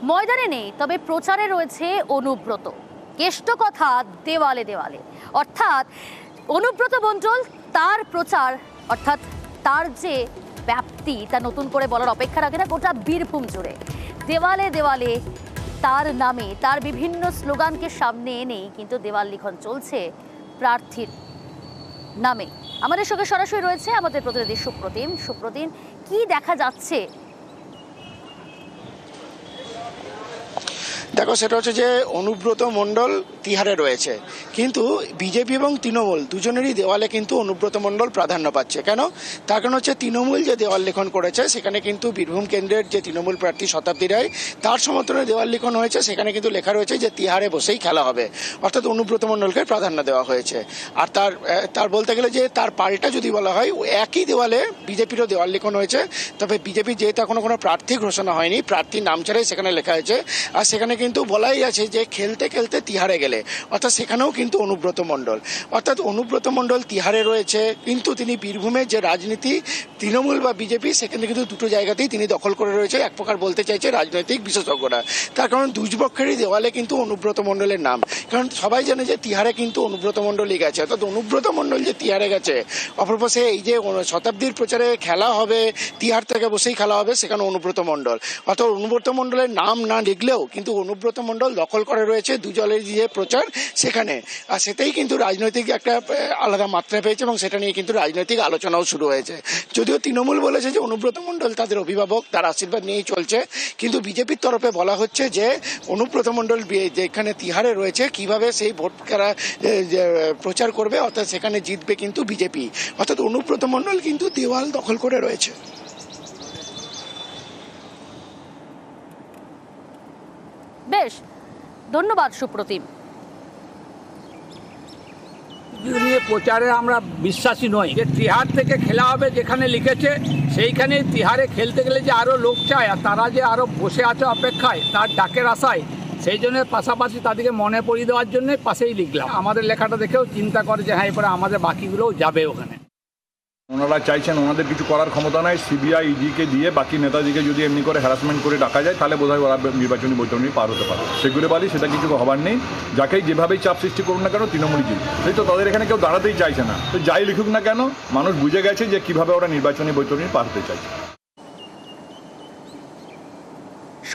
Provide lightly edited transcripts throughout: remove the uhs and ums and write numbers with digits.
ময়দানে নেই, তবে প্রচারে রয়েছে অনুব্রত। কেষ্ট কথা দেওয়ালে দেওয়ালে, অর্থাৎ অনুব্রত মণ্ডল তার প্রচার, অর্থাৎ তার যে ব্যাপ্তি তা নতুন করে বলার অপেক্ষা রাখে না, গোটা বীরভূম জুড়ে দেওয়ালে দেওয়ালে তার নামে, তার বিভিন্ন স্লোগানকে সামনে এনেই কিন্তু দেওয়াল লিখন চলছে প্রার্থীর নামে। আমাদের সঙ্গে সরাসরি রয়েছে আমাদের প্রতিনিধি সুপ্রতিম। সুপ্রতিম, কি দেখা যাচ্ছে? দেখো, সেটা হচ্ছে যে অনুব্রত মণ্ডল তিহারে রয়েছে, কিন্তু বিজেপি এবং তৃণমূল দুজনেরই দেওয়ালে কিন্তু অনুব্রত মণ্ডল প্রাধান্য পাচ্ছে। কেন? তার কারণ হচ্ছে তৃণমূল যে দেওয়াল লিখন করেছে সেখানে কিন্তু বীরভূম কেন্দ্রের যে তৃণমূল প্রার্থী শতাব্দী রায়, তার সমর্থনে দেওয়াল লিখন হয়েছে। সেখানে কিন্তু লেখা রয়েছে যে তিহারে বসেই খেলা হবে, অর্থাৎ অনুব্রত মণ্ডলকে প্রাধান্য দেওয়া হয়েছে। আর তার বলতে গেলে যে তার পাল্টা যদি বলা হয়, একই দেওয়ালে বিজেপিরও দেওয়াল লিখন হয়েছে। তবে বিজেপি যেহেতু এখনো কোনো প্রার্থী ঘোষণা হয়নি, প্রার্থীর নাম ছাড়াই সেখানে লেখা হয়েছে। আর সেখানে কিন্তু বলাই আছে যে খেলতে খেলতে তিহারে গেলে, অর্থাৎ সেখানেও কিন্তু অনুব্রত মণ্ডল, অর্থাৎ অনুব্রত মণ্ডল তিহারে রয়েছে, কিন্তু তিনি বীরভূমের যে রাজনীতি তৃণমূল বা বিজেপি, সেখানে কিন্তু দুটো জায়গাতেই তিনি দখল করে রয়েছে। এক প্রকার বলতে চাইছে রাজনৈতিক বিশেষজ্ঞরা। তার কারণ দুপক্ষেরই দেওয়ালে কিন্তু অনুব্রত মণ্ডলের নাম, কারণ সবাই জানে যে তিহারে কিন্তু অনুব্রত মণ্ডলই গেছে। অর্থাৎ অনুব্রত মণ্ডল যে তিহারে গেছে, অপরপাশে এই যে শতাব্দীর প্রচারে খেলা হবে, তিহার থেকে বসেই খেলা হবে, সেখানে অনুব্রত মণ্ডল, অর্থাৎ অনুব্রত মণ্ডলের নাম না লিখলেও কিন্তু অনুব্রত মণ্ডল দখল করে রয়েছে দুজনের যে প্রচার সেখানে। আর সেটাই কিন্তু রাজনৈতিক একটা আলাদা মাত্রা পেয়েছে এবং সেটা নিয়ে কিন্তু রাজনৈতিক আলোচনাও শুরু হয়েছে। যদিও তৃণমূল বলেছে যে অনুব্রত মণ্ডল তাদের অভিভাবক, তার আশীর্বাদ নিয়েই চলছে, কিন্তু বিজেপির তরফে বলা হচ্ছে যে অনুব্রত মণ্ডল যেখানে তিহারে রয়েছে কিভাবে সেই ভোট প্রচার করবে, অর্থাৎ সেখানে জিতবে কিন্তু বিজেপি। অর্থাৎ অনুব্রত মণ্ডল কিন্তু দেওয়াল দখল করে রয়েছে। বেশ, ধন্যবাদ সুপ্রতিম। নিয়ে প্রচারে আমরা বিশ্বাসী নই যে তিহার থেকে খেলা হবে, যেখানে লিখেছে সেইখানে তিহারে খেলতে গেলে যে আরও লোক চায়, আর তারা যে আরও বসে আছে অপেক্ষায় তার ডাকের আশায়, সেই জন্য পাশাপাশি তাদেরকে মনে পড়িয়ে দেওয়ার জন্য পাশেই লিখলাম। আমাদের লেখাটা দেখেও চিন্তা করে যে হ্যাঁ, এরপরে আমাদের বাকিগুলোও যাবে ওখানে। ওনারা চাইছেন ওনাদের কিছু করার ক্ষমতা নাই, সিবিআই ইডিকে দিয়ে বাকি নেতাজিকে যদি এমনি করে হ্যারাসমেন্ট করে ডাকা যায়, তাহলে বোধহয় ওরা নির্বাচনী বৈতরণী পার হতে পারে। সেগুলো বলি সেটা কিছু হবার নেই। যাকেই যেভাবেই চাপ সৃষ্টি করুন না কেন, তৃণমূলই জিত। সেই তো তাদের এখানে কেউ দাঁড়াতেই চাইছে না। তো যাই লিখুক না কেন, মানুষ বুঝে গেছে যে কিভাবে ওরা নির্বাচনী বৈতরণী পার হতে চাইছে।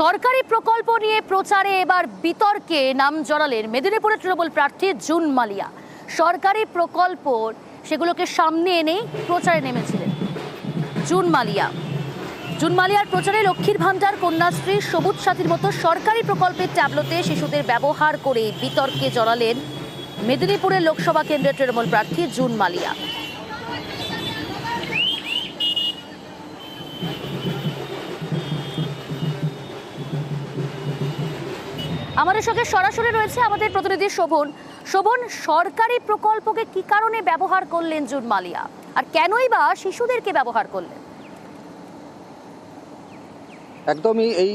সরকারি প্রকল্প নিয়ে প্রচারে এবার বিতর্কে নাম জড়ালেন মেদিনীপুরের তৃণমূল প্রার্থী জুন মালিয়া। সরকারি প্রকল্প সেগুলোকে সামনে এনেই প্রচারে নেমেছিলেন জুন মালিয়া। জুন মালিয়ার প্রচারে লক্ষ্মীর ভান্ডার, কন্যাশ্রী, সবুজ সাথীর মতো সরকারি প্রকল্পের ট্যাবলোতে শিশুদের ব্যবহার করে বিতর্কে জড়ালেন মেদিনীপুরের লোকসভা কেন্দ্রের তৃণমূল প্রার্থী জুন মালিয়া। আমাদের সঙ্গে সরাসরি রয়েছে আমাদের প্রতিনিধি শোভন। শোভন, সরকারি প্রকল্পকে কি কারণে ব্যবহার করলেন জুন মালিয়া, আর কেনই বা শিশুদেরকে ব্যবহার করলেন? একদমই এই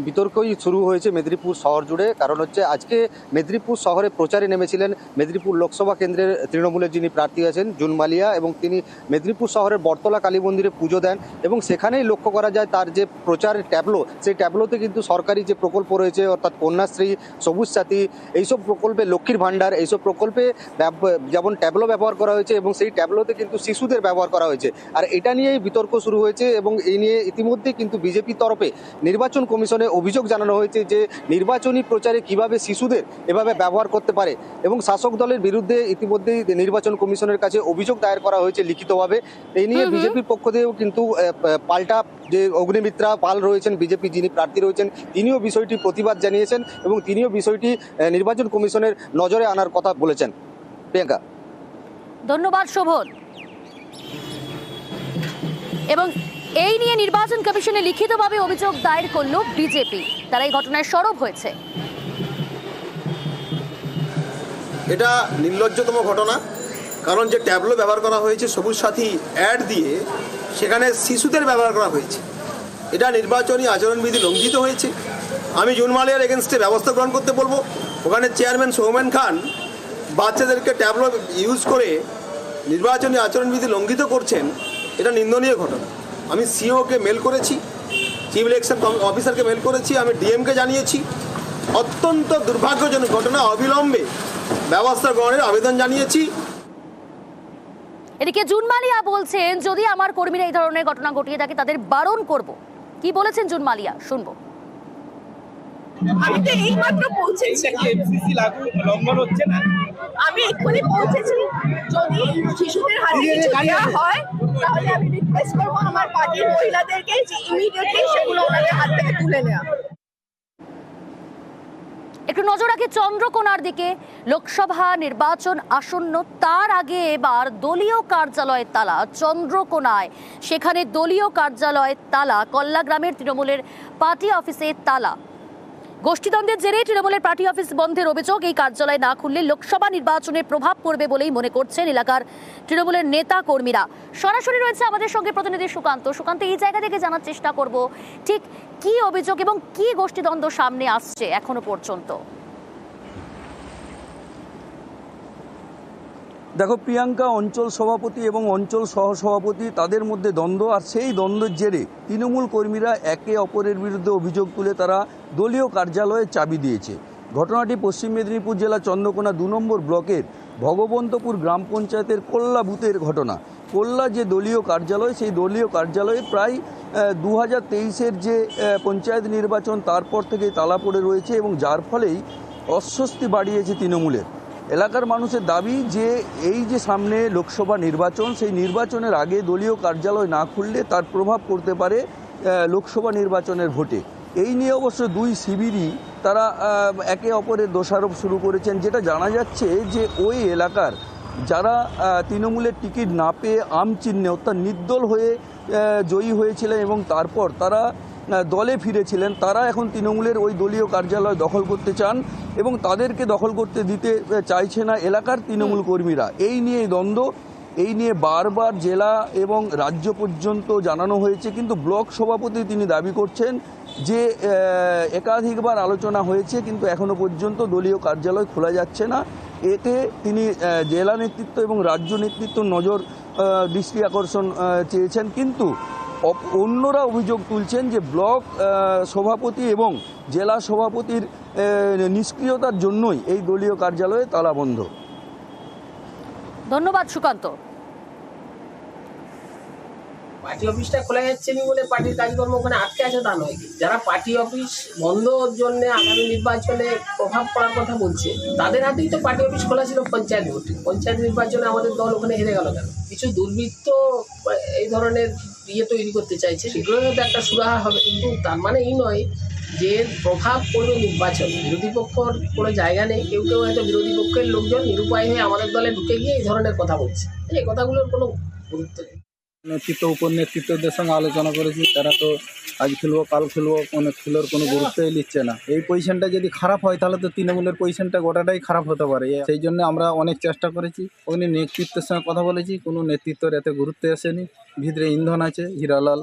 বিতর্কই শুরু হয়েছে মেদিনীপুর শহর জুড়ে। কারণ হচ্ছে আজকে মেদিনীপুর শহরে প্রচারে নেমেছিলেন মেদিনীপুর লোকসভা কেন্দ্রের তৃণমূলের যিনি প্রার্থী আছেন জুন মালিয়া, এবং তিনি মেদিনীপুর শহরের বটতলা কালী মন্দিরে পুজো দেন এবং সেখানেই লক্ষ্য করা যায় তার যে প্রচারের ট্যাবলো, সেই ট্যাবলোতে কিন্তু সরকারি যে প্রকল্প রয়েছে, অর্থাৎ কন্যাশ্রী, সবুজ সাথী, এইসব প্রকল্পে, লক্ষ্মীর ভাণ্ডার, এইসব প্রকল্পে যেমন ট্যাবলো ব্যবহার করা হয়েছে এবং সেই ট্যাবলোতে কিন্তু শিশুদের ব্যবহার করা হয়েছে। আর এটা নিয়েই বিতর্ক শুরু হয়েছে এবং এই নিয়ে ইতিমধ্যে কিন্তু বিজেপির তরফে নির্বাচন কমিশনে অভিযোগ জানানো হয়েছে যে নির্বাচনী প্রচারে কিভাবে শিশুদের এভাবে ব্যবহার করতে পারে, এবং শাসক দলের বিরুদ্ধে ইতিমধ্যেই নির্বাচন কমিশনের কাছে অভিযোগ দায়ের করা হয়েছে লিখিতভাবে। এই নিয়ে বিজেপির পক্ষ থেকেও কিন্তু পাল্টা যে অগ্নিমিত্রা পাল রয়েছেন, বিজেপি যিনি প্রার্থী রয়েছেন, তিনিও বিষয়টি প্রতিবাদ জানিয়েছেন এবং তিনিও বিষয়টি নির্বাচন কমিশনের নজরে আনার কথা বলেছেন। প্রিয়াঙ্কা, ধন্যবাদ শোভন। এবং এই নিয়ে নির্বাচন কমিশনে লিখিতভাবে অভিযোগ দায়ের করল বিজেপি। তারা এই ঘটনায় সরব হয়েছে। এটা নির্লজ্জতম ঘটনা, কারণ যে ট্যাবলো ব্যবহার করা হয়েছে সবুজ সাথী অ্যাড দিয়ে, সেখানে শিশুদের ব্যবহার করা হয়েছে। এটা নির্বাচনী আচরণবিধি লঙ্ঘিত হয়েছে। আমি জুন মালিয়ার এগেনস্টে ব্যবস্থা গ্রহণ করতে বলবো। ওখানে চেয়ারম্যান সৌমেন খান বাচ্চাদেরকে ট্যাবলো ইউজ করে নির্বাচনী আচরণবিধি লঙ্ঘিত করছেন, এটা নিন্দনীয় ঘটনা। আমি সিওকে মেল করেছি, চিফ ইলেকশন অফিসারকে মেল করেছি, আমি ডিএমকে জানিয়েছি। অত্যন্ত দুর্ভাগ্যজনক ঘটনা, অবিলম্বে ব্যবস্থা গ্রহণের আবেদন জানিয়েছি। এদিকে জুন মালিয়া বলছেন, যদি আমার কর্মীরা এই ধরনের ঘটনা ঘটিয়ে থাকে তাদের বারণ করব। কি বলেছেন জুন মালিয়া, শুনবো। আমি তো এই মাত্র পৌঁছেছি, এফসিসি লাগু লঙ্ঘন হচ্ছে না? আমি এক্ষুনি পৌঁছেছি। যদি শিশুদের হাতে কিছু দেওয়া হয় তাহলে আমি রিকোয়েস্ট করবো আমার পার্টির মহিলাদেরকে যে ইমিডিয়েটলি সেগুলো ওনাদের হাত থেকে তুলে নেওয়া। একটু নজর রাখি চন্দ্রকোনার দিকে। লোকসভা নির্বাচন আসন্ন, তার আগে এবার দলীয় কার্যালয়ের তালা চন্দ্রকোনায়। সেখানে দলীয় কার্যালয়ের তালা, কল্লা গ্রামের তৃণমূলের পার্টি অফিসে তালা। গোষ্ঠীদ্বন্দ্বের জেরে তৃণমূলের পার্টি অফিস বন্ধের অভিযোগ। এই কার্যালয় না খুললে লোকসভা নির্বাচনে প্রভাব পড়বে বলেই মনে করছেন এলাকার তৃণমূলের নেতা কর্মীরা। সরাসরি রয়েছে আমাদের সঙ্গে প্রতিনিধি সুকান্ত। সুকান্ত, এই জায়গা থেকে জানার চেষ্টা করব ঠিক কি অভিযোগ এবং কি গোষ্ঠীদ্বন্দ্ব সামনে আসছে এখনো পর্যন্ত। দেখো প্রিয়াঙ্কা, অঞ্চল সভাপতি এবং অঞ্চল সহসভাপতি তাদের মধ্যে দ্বন্দ্ব, আর সেই দ্বন্দ্বের জেরে তৃণমূল কর্মীরা একে অপরের বিরুদ্ধে অভিযোগ তুলে তারা দলীয় কার্যালয়ে চাবি দিয়েছে। ঘটনাটি পশ্চিম মেদিনীপুর জেলা চন্দ্রকোনা 2 নম্বর ব্লকের ভগবন্তপুর গ্রাম পঞ্চায়েতের কোল্লা বুথের ঘটনা। কোল্লা যে দলীয় কার্যালয়, সেই দলীয় কার্যালয়ে প্রায় 2023-এর যে পঞ্চায়েত নির্বাচন তারপর থেকেই তালা পড়ে রয়েছে এবং যার ফলেই অস্বস্তি বাড়িয়েছে তৃণমূলের। এলাকার মানুষের দাবি যে এই যে সামনে লোকসভা নির্বাচন, সেই নির্বাচনের আগে দলীয় কার্যালয় না খুললে তার প্রভাব পড়তে পারে লোকসভা নির্বাচনের ভোটে। এই নিয়ে অবশ্য দুই শিবিরই তারা একে অপরের দোষারোপ শুরু করেছেন। যেটা জানা যাচ্ছে যে ওই এলাকার যারা তৃণমূলের টিকিট না পেয়ে আম চিহ্নে অর্থাৎ নির্দল হয়ে জয়ী হয়েছিলেন এবং তারপর তারা দলে ফিরেছিলেন, তারা এখন তৃণমূলের ওই দলীয় কার্যালয় দখল করতে চান এবং তাদেরকে দখল করতে দিতে চাইছে না এলাকার তৃণমূল কর্মীরা। এই নিয়ে দ্বন্দ্ব, এই নিয়ে বারবার জেলা এবং রাজ্য পর্যন্ত জানানো হয়েছে, কিন্তু ব্লক সভাপতি তিনি দাবি করছেন যে একাধিকবার আলোচনা হয়েছে কিন্তু এখনো পর্যন্ত দলীয় কার্যালয় খোলা যাচ্ছে না। এতে তিনি জেলা নেতৃত্ব এবং রাজ্য নেতৃত্ব দৃষ্টি আকর্ষণ চেয়েছেন, কিন্তু অন্যরা অভিযোগ তুলছেন যে ব্লক সভাপতি এবং জেলা সভাপতির নিষ্ক্রিয়তার জন্যই এই দলীয় কার্যালয়ে তালা বন্ধ। ধন্যবাদ সুকান্ত। পার্টি অফিসটা খোলা যাচ্ছে না বলে পার্টির কাজকর্ম ওখানে আটকে আছে তা নয়। যারা পার্টি অফিস বন্ধর জন্য আগামী নির্বাচনে প্রভাব পড়ার কথা বলছে, তাদের হাতেই তো পার্টি অফিস খোলা ছিল পঞ্চায়েত ভোটে। পঞ্চায়েত নির্বাচনে আমাদের দল ওখানে হেরে গেল কেন? কিছু দুর্বৃত্ত এই ধরনের তৈরি করতে চাইছে, সেগুলো হয়তো একটা সুরাহা হবে, কিন্তু তার মানে এই নয় যে প্রভাব পড়বে নির্বাচন। বিরোধী পক্ষর কোনো জায়গা নেই। কেউ কেউ হয়তো বিরোধী পক্ষের লোকজন নিরুপায় হয়ে আমাদের দলে ঢুকে গিয়ে এই ধরনের কথা বলছে। এই কথাগুলোর কোনো গুরুত্ব নেই। নেতৃত্ব উপনেতৃত্বদের সঙ্গে আলোচনা করেছি, তারা তো আজ খেলবো কাল খেলবো খেলার কোনো গুরুত্বই নিচ্ছে না। এই পজিশনটা যদি খারাপ হয় তাহলে তো তৃণমূলের পজিশনটা গোটাটাই খারাপ হতে পারে। সেই জন্য আমরা অনেক চেষ্টা করেছি, ওখানে নেতৃত্বের সঙ্গে কথা বলেছি, কোনো নেতৃত্বের এতে গুরুত্ব আসেনি। ভিতরে ইন্ধন আছে হিরালাল,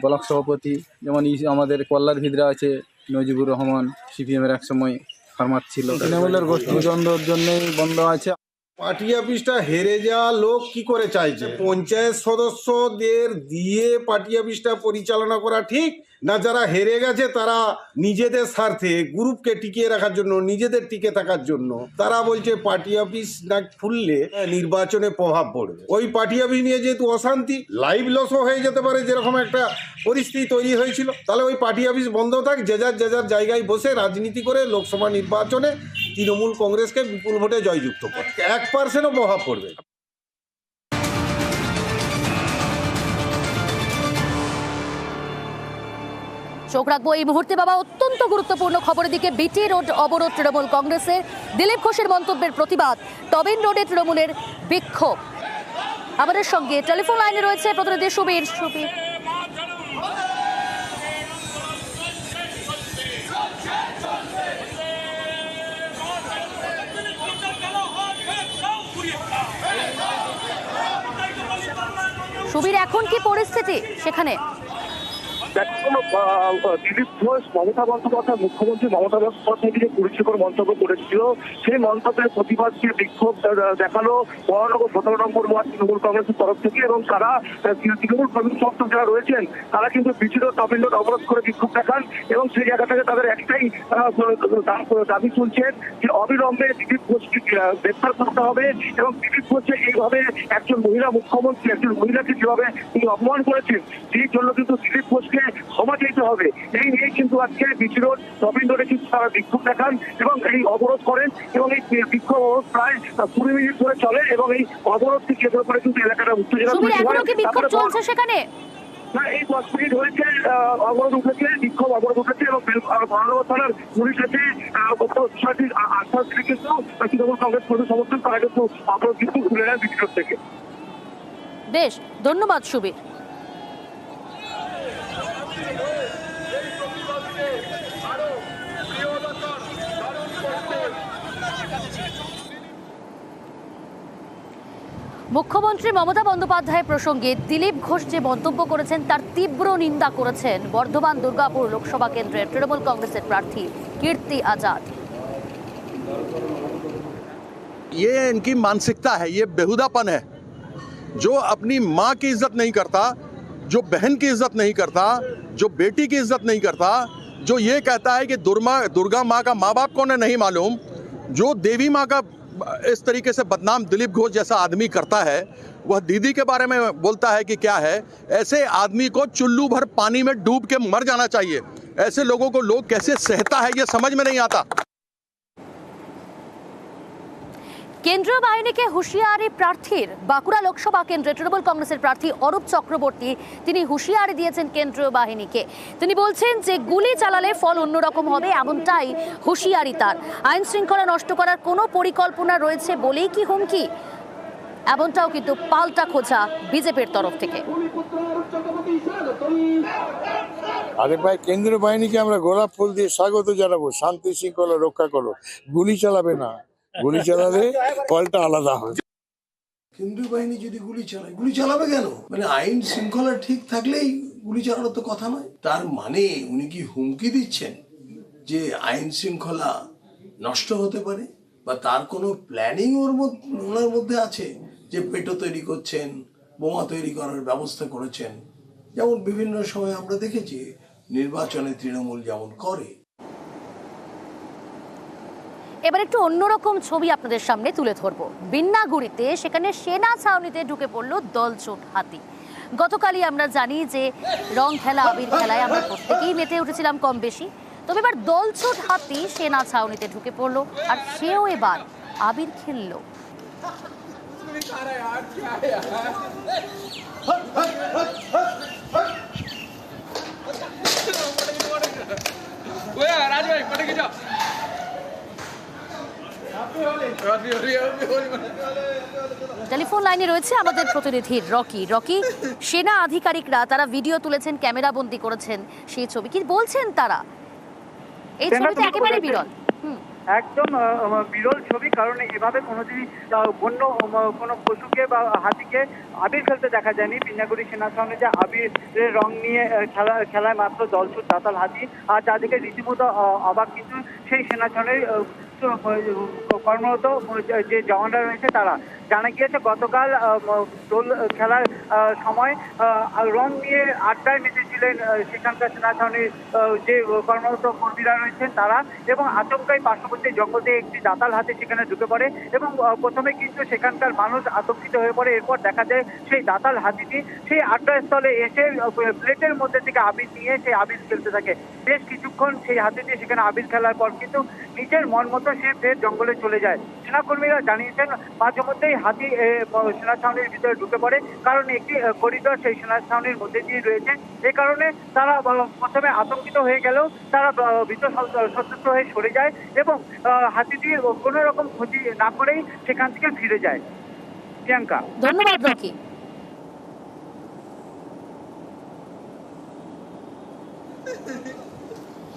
ব্লক সভাপতি, যেমন আমাদের কল্লার ভিতরে আছে নজিবুর রহমান, সিপিএমের একসময় ফার্মার ছিল। তৃণমূলের গোষ্ঠীদ্বন্দ্বের জন্যই বন্ধ আছে। পার্টি অফিসটা হেরে যাওয়া লোক কি করে চাইছে? পঞ্চায়েত সদস্যদের দিয়ে পার্টি অফিসটা পরিচালনা করা ঠিক না? যারা হেরে গেছে তারা নিজেদের স্বার্থে গ্রুপকে টিকিয়ে রাখার জন্য, নিজেদের টিকে থাকার জন্য তারা বলছে পার্টি অফিস না খুললে নির্বাচনে প্রভাব পড়বে। ওই পার্টি অফিস নিয়ে যেহেতু অশান্তি, লাইভ লসও হয়ে যেতে পারে, যেরকম একটা পরিস্থিতি তৈরি হয়েছিল, তাহলে ওই পার্টি অফিস বন্ধ থাক, যে যার জায়গায় বসে রাজনীতি করে লোকসভা নির্বাচনে তৃণমূল কংগ্রেসকে বিপুল ভোটে জয়যুক্ত করে 1%ও প্রভাব পড়বে। চোখ রাখবো এই মুহূর্তে বাবা অত্যন্ত গুরুত্বপূর্ণ খবরের দিকে। বিটি রোড অবরোধ তৃণমূল কংগ্রেসের, দিলীপ ঘোষের মন্তব্যের প্রতিবাদ, টবেন রোডে তৃণমূলের বিক্ষোভ। আমাদের সঙ্গে টেলিফোন লাইনে রয়েছে প্রতিনিধি সুবীর। সুবীর, এখন কি পরিস্থিতি সেখানে? দেখো দিলীপ ঘোষ মমতা বন্দ্যোপাধ্যায় মুখ্যমন্ত্রী মমতা বন্দ্যোপাধ্যায়কে যে কুরুচিকর মন্তব্য করেছিল, সেই মন্তব্যের প্রতিবাদ দিয়ে বিক্ষোভ দেখালো মহানগর 17 নম্বর ওয়ার্ড তৃণমূল কংগ্রেসের তরফ থেকে। এবং তারা তৃণমূল কর্মী সমর্থক যারা রয়েছেন তারা কিন্তু বিচিত্র তামিল অবরোধ করে বিক্ষোভ দেখান এবং সেই জায়গা থেকে তাদের একটাই দাবি তুলছেন যে অবিলম্বে দিলীপ ঘোষকে গ্রেপ্তার করতে হবে এবং দিলীপ ঘোষকে এইভাবে একজন মহিলা মুখ্যমন্ত্রী, একজন মহিলাকে যেভাবে তিনি অপমান করেছেন, সেই জন্য কিন্তু দিলীপ ঘোষকে ক্ষমা চাইতে হবে। এই নিয়ে কিন্তু আজকে বিচি রোড তপিন রোডে কিন্তু তারা বিক্ষোভ দেখান এবং এই অবরোধ করেন এবং এই বিক্ষোভ প্রায় 20 মিনিট ধরে চলে এবং এই অবরোধকে কেন্দ্র করে কিন্তু এলাকাটা উত্তেজনা চলছে সেখানে। এই 10 মিনিট হয়েছে অবরোধ উঠেছে, বিক্ষোভ অবরোধ উঠেছে এবং মহানগর থানার পুলিশ এসে আশ্বাস দিলে কিন্তু তৃণমূল কংগ্রেস কর্মী সমর্থন তারা কিন্তু অবরোধ কিন্তু খুলে নেন বিচি রোড থেকে। বেশ, ধন্যবাদ সুবীর। মুখ্যমন্ত্রী মমতা বন্দ্যোপাধ্যায় প্রসঙ্গে দিলীপ ঘোষ যে মন্তব্য করেছেন তার তীব্র নিন্দা করেছেন বর্ধমান দুর্গাপুর লোকসভা কেন্দ্রের তৃণমূল কংগ্রেসের প্রার্থী কীর্তি আজাদ। ये इनकी मानसिकता है, ये बेहुदापन है। जो अपनी माँ की इज्जत नहीं करता, जो बहन की इज्जत नहीं करता, जो बेटी की इज्जत नहीं करता, जो ये कहता है कि दुर्गा माँ का माँ बाप कौन है नहीं मालूम, जो देवी माँ का इस तरीके से बदनाम दिलीप घोष जैसा आदमी करता है, वह दीदी के बारे में बोलता है कि क्या है, ऐसे आदमी को चुल्लू भर पानी में डूब के मर जाना चाहिए। ऐसे लोगों को लोग कैसे सहता है ये समझ में नहीं आता। কেন্দ্রীয় বাহিনীকে হুঁশিয়ারি প্রার্থীর বাঁকুড়া লোকসভা কেন্দ্রে তৃণমূল কংগ্রেসের প্রার্থী অরূপ চক্রবর্তী তিনি হুঁশিয়ারি দিয়েছেন কেন্দ্রীয় বাহিনীকে। তিনি বলছেন যে গুলি চালালে ফল অন্যরকম হবে, এমনটাই হুঁশিয়ারি তার। আইন শৃঙ্খলা নষ্ট করার কোনো পরিকল্পনা রয়েছে বলেই কি হুমকি, এমনটাও কিন্তু পাল্টা খোঁজা বিজেপির তরফ থেকে। আরে ভাই, কেন্দ্রীয় বাহিনীকে আমরা গোলাপ ফুল দিয়ে স্বাগত জানাবো, শান্তি শৃঙ্খলা রক্ষা করো, গুলি চালাবে না, গুলি চালালে ফলটা আলাদা হবে। কেন্দ্রীয় বাহিনী যদি গুলি চালায়, গুলি চালাবে কেন? মানে আইন শৃঙ্খলা ঠিক থাকলেই গুলি চালানোর তো কথা নয়। তার মানে উনি কি হুমকি দিচ্ছেন যে আইন শৃঙ্খলা নষ্ট হতে পারে, বা তার কোনো প্ল্যানিং ওনার মধ্যে আছে যে পেটো তৈরি করছেন, বোমা তৈরি করার ব্যবস্থা করেছেন, যেমন বিভিন্ন সময় আমরা দেখেছি নির্বাচনে তৃণমূল যেমন করে। এবার একটু অন্যরকম ছবি আপনাদের সামনে তুলে ধরবো। বিন্নাগুড়িতে সেখানে সেনা ছাউনিতে ঢুকে পড়লো দলছুট হাতি। গতকালই আমরা জানি যে রং খেলা, আবির খেলায় আমরা প্রত্যেকেই মেতে উঠেছিলাম কম বেশি। তবে এবার দলছুট হাতি সেনা ছাউনিতে ঢুকে পড়লো আর সেও এবার আবির খেললো। টেলিফোন লাইনে রয়েছে আমাদের প্রতিনিধি রকি। সেনা আধিকারিকরা তারা ভিডিও তুলেছেন, ক্যামেরা বন্দী করেছেন সেই ছবি। কি বলছেন তারা? এই ছবিটা একেবারে বিরল, একদম বিরল ছবি। কারণ এভাবে কোনোদিনই বন্য কোনো পশুকে বা হাতিকে আবির খেলতে দেখা যায়নি। বিন্নাগুড়ি সেনা ছাউনি যে আবিরের রং নিয়ে খেলায় মাত্র দলছুট দাতাল হাতি, আর যাদেরকে রীতিমতো অবাক কিন্তু সেই সেনা ছাউনির কর্মরত যে জওয়ানরা রয়েছে তারা। জানা গিয়েছে গতকাল দোল খেলার সময় রং নিয়ে আড্ডায় মেতেছিলেন সেখানকার সেনা ছাউনির যে কর্মরত কর্মীরা রয়েছেন তারা, এবং আচমকাই পার্শ্ববর্তী জঙ্গল থেকে একটি দাতাল হাতি সেখানে ঢুকে পড়ে এবং প্রথমে কিন্তু সেখানকার মানুষ আতঙ্কিত হয়ে পড়ে। এরপর দেখা যায় সেই দাতাল হাতিটি সেই আড্ডাস্থলে এসে প্লেটের মধ্যে থেকে আবির নিয়ে সেই আবির খেলতে থাকে। বেশ কিছুক্ষণ সেই হাতিটি সেখানে আবির খেলার পর কিন্তু নিজের মন মতো সে ফের জঙ্গলে চলে যায়। সেনাকর্মীরা জানিয়েছেন মাঝে মধ্যেই হাতি সেনা ছাউনির ভিতরে ঢুকে পড়ে, কারণ একটি করিডোর সেই সেনা ছাউনির মধ্যে দিয়ে রয়েছে। এ কারণে তারা প্রথমে আতঙ্কিত হয়ে গেলেও তারা ভীত সন্ত্রস্ত হয়ে সরে যায় এবং হাতিটি কোনো রকম ক্ষতি না করেই সেখান থেকে ফিরে যায়। প্রিয়াঙ্কা, ধন্যবাদ রকি।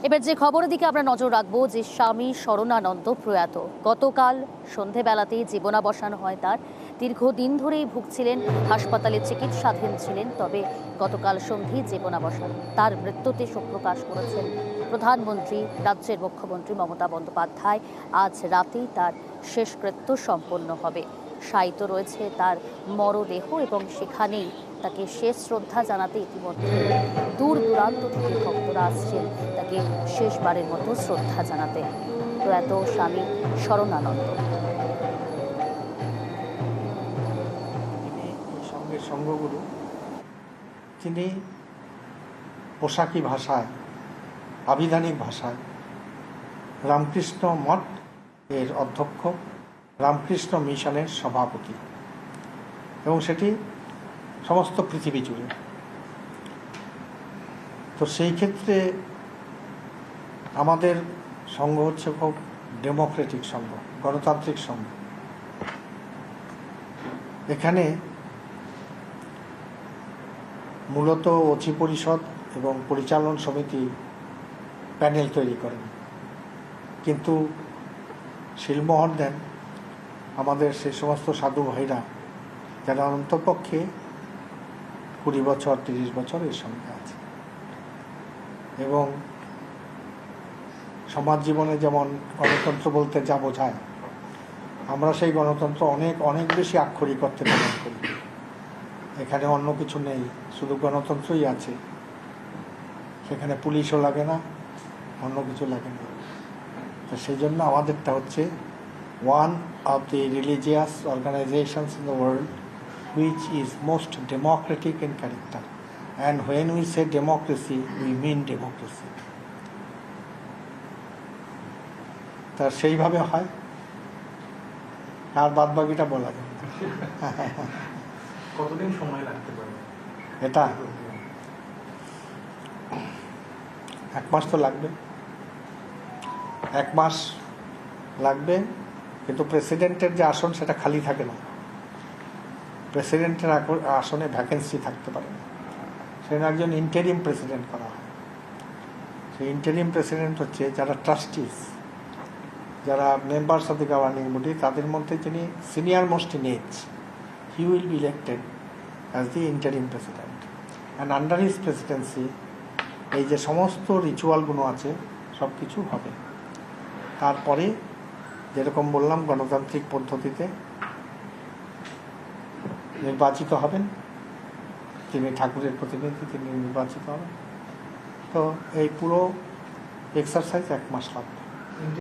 এবার যে খবরের দিকে আমরা নজর রাখবো, যে স্বামী শরণানন্দ প্রয়াত, গতকাল সন্ধেবেলাতেই জীবনাবসান হয় তার। দীর্ঘদিন ধরেই ভুগছিলেন, হাসপাতালে চিকিৎসাধীন ছিলেন। তবে গতকাল সন্ধি জীবনাবসান। তার মৃত্যুতে শোক প্রকাশ করেছেন প্রধানমন্ত্রী, রাজ্যের মুখ্যমন্ত্রী মমতা বন্দ্যোপাধ্যায়। আজ রাতেই তার শেষকৃত্য সম্পন্ন হবে। শায়িত রয়েছে তার মরদেহ এবং সেখানেই তাকে শেষ শ্রদ্ধা জানাতে ইতিমধ্যে দূর দূরান্ত থেকে ভক্তরা আসছেন তাকে শেষবারের মতো শ্রদ্ধা জানাতে। প্রয়াত স্বামী শরণানন্দ। সঙ্গের সঙ্গগুরু, তিনি পোশাকি ভাষায়, আবিধানিক ভাষায় রামকৃষ্ণ মঠ এর অধ্যক্ষ, রামকৃষ্ণ মিশনের সভাপতি, এবং সেটি সমস্ত পৃথিবী জুড়ে। তো সেই ক্ষেত্রে আমাদের সংঘ হচ্ছে খুব ডেমোক্রেটিক সংঘ, গণতান্ত্রিক সংঘ। এখানে মূলত অচি পরিষদ এবং পরিচালন সমিতি প্যানেল তৈরি করেন, কিন্তু শিলমোহর দেন আমাদের সে সমস্ত সাধু ভাইরা যারা অন্তপক্ষে 20 বছর 30 বছর এর সঙ্গে আছে। এবং সমাজ জীবনে যেমন গণতন্ত্র বলতে যা বোঝায়, আমরা সেই গণতন্ত্র অনেক অনেক বেশি আক্ষরিক অর্থে পালন করি। এখানে অন্য কিছু নেই, শুধু গণতন্ত্রই আছে। সেখানে পুলিশও লাগে না, অন্য কিছু লাগে না। তো সেই জন্য আমাদেরটা হচ্ছে one of the religious organizations in the world which is most democratic in character. And when we say democracy, we mean democracy. তা সেইভাবে হয়, আর বাদ বাকিটা বলা যায়। কতদিন সময় লাগতে পারে এটা? 1 মাস তো লাগবে, 1 মাস লাগবে। কিন্তু প্রেসিডেন্টের যে আসন সেটা খালি থাকে না, প্রেসিডেন্টের আসনে ভ্যাকেন্সি থাকতে পারে না। সেখানে একজন ইন্টারিম প্রেসিডেন্ট করা হয়। সেই ইন্টারিম প্রেসিডেন্ট হচ্ছে যারা ট্রাস্টিজ, যারা members of the governing body, তাদের মধ্যে যিনি senior most in age, he will be elected as the interim president. And under his presidency এই যে সমস্ত রিচুয়ালগুলো আছে সব কিছু হবে। তারপরে যেরকম বললাম গণতান্ত্রিক পদ্ধতিতে নির্বাচিত হবেন, তিনি ঠাকুরের প্রতিনিধি, তিনি নির্বাচিত হবেন। তো এই পুরো এক্সারসাইজ 1 মাস লাগবে।